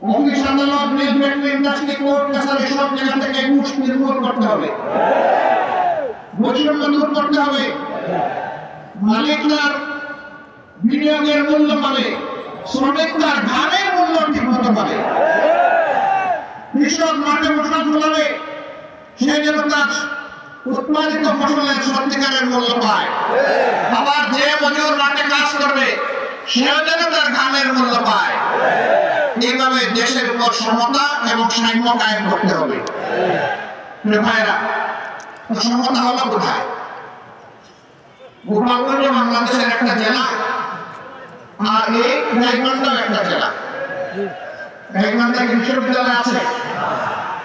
Office আদালত mill factory industry court কাছারি সব জায়গা থেকে ঘুষ নির্মূল করতে হবে, বৈষম্য দূর করতে হবে। মালিকরা বিনিয়োগের মূল্য পাবে, শ্রমিকরা ঘামের মূল্য ঠিক মতো পাবে, কৃষক মাঠে ফসল ফলাবে, সে যেন তার উৎপাদিত ফসলের সত্যিকারের মূল্য পায়। আবার যে মজুর মাঠে কাজ করবে সেও যেন তার ঘামের মূল্য পায়। এইভাবে দেশের উপর সমতা এবং সাম্য কায়েম করতে হবে। ভাইরা, সমতা হলো কোথায়? গোপালগঞ্জ বাংলাদেশের একটা জেলা, আর এই গাইবান্ধাও একটা জেলা। গাইবান্ধা বিশ্ববিদ্যালয় আছে,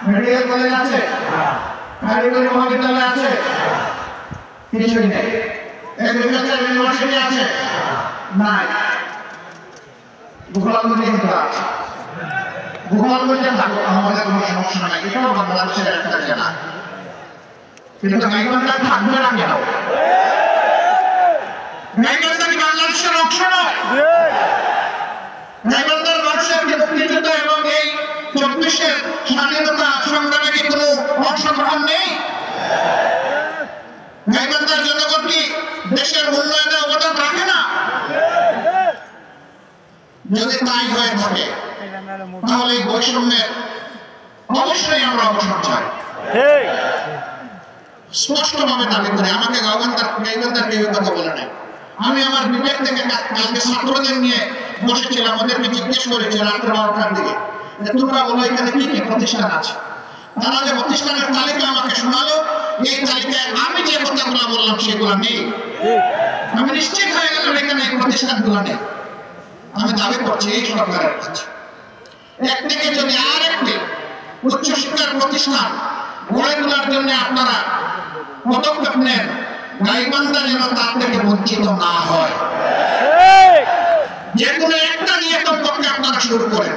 মেডিকেল কলেজ আছে, কারিগরি মহাবিদ্যালয় আছে, কিছুই নেই। এগ্রিকালচার ইউনিভার্সিটি আছে, নাই। গোপালগঞ্জে কিন্তু আছে। গোপালগঞ্জে থাকো, আমাদের কোনো সমস্যা নাই, এটাও বাংলাদেশের একটা জেলা। কিন্তু গাইবান্ধা থাকবে না কেন? গাইবান্ধা কি বাংলাদেশের অংশ নয়? গাইবান্ধার মানুষের মুক্তিযুদ্ধ এবং এই 24-এর স্বাধীনতা সংগ্রামে কি কোনো অংশগ্রহণ নেই? গাইবান্ধার জনগণ কি দেশের উন্নয়নে অবদান রাখে না? যদি তাই হয়ে থাকে তাহলে এই বৈষম্যের অবশ্যই আমরা অবসান চাই, স্পষ্টভাবে দাবি করি। আমাকে গাইবান্ধার কেউ কথা বলে নাই। আমি আমার বিবেক থেকে কালকে ছাত্রদের নিয়ে বসেছিলাম, ওদেরকে জিজ্ঞেস করেছি রাত্রে 12টার দিকে, তোমরা বলো এখানে কি কি প্রতিষ্ঠান আছে। তারা যে প্রতিষ্ঠানের তালিকা আমাকে শোনালো, এই তালিকায় আমি যে কথাগুলো বললাম সেগুলো নেই। আমি নিশ্চিত হয়ে গেলাম এখানে এই প্রতিষ্ঠানগুলো নেই। আমি দাবি করছি এই সরকারের কাছে একদিকে যদি আর একটি উচ্চশিক্ষার প্রতিষ্ঠান গড়ে তোলার জন্য আপনারা পদক্ষেপ নেন, গাইবান্ধা যেন তার থেকে বঞ্চিত না হয়। যে কোনো একটা নিয়ে কমপক্ষে আপনারা শুরু করেন।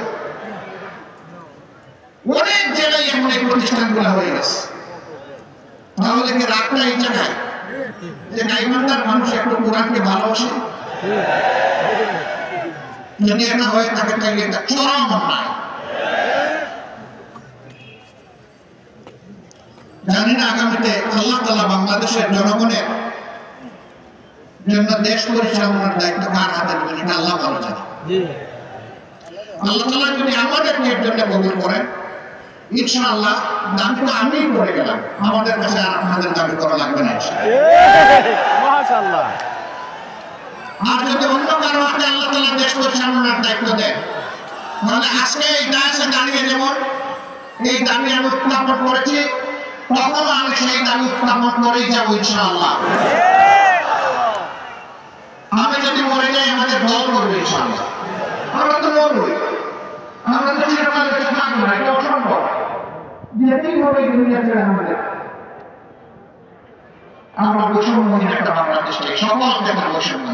অনেক জেলায় এমন এই প্রতিষ্ঠানগুলো হয়ে গেছে। তাহলে কি রাগটা এই জায়গায় যে গাইবান্ধার মানুষ একটু কোরআনকে ভালোবাসে? যদি এটা হয়ে থাকে তাহলে এটা চরম অন্যায়। জানি না আগামীতে আল্লাহ তাআলা বাংলাদেশের জনগণের জন্য দেশ পরিচালনার দায়িত্ব কার হাতে দেবেন এটা আল্লাহ ভালো জানে। আল্লাহ তাআলা যদি আমাদেরকে এর জন্য কবুল করেন, ইনশাআল্লাহ দাবিটা আমিই করে গেলাম, আমাদের কাছে আর আপনাদের দাবি করা লাগবে না মাশাআল্লাহ। আর যদি অন্য কারো হাতে আল্লাহ তাআলা দেশ পরিচালনার দায়িত্ব দেন, তাহলে আজকে এই দায়িত্বে দাঁড়িয়ে যেমন এই দাবি আমি উত্থাপন করেছি, তখনও আমি সেই দাবি উত্থাপন করেই যাবো ইনশাআল্লাহ। আমি যদি মরে যাই আমাদের দল করবে ইনশাআল্লাহ। আমরা তো মরবই, আমরা তো চিরকাল বেঁচে থাকবো না, এটা অসম্ভব। যেতেই হবে দুনিয়া ছেড়ে আমাদের। আমরা বৈষম্যহীন একটা বাংলাদেশ চাই, সকল জায়গার বৈষম্য।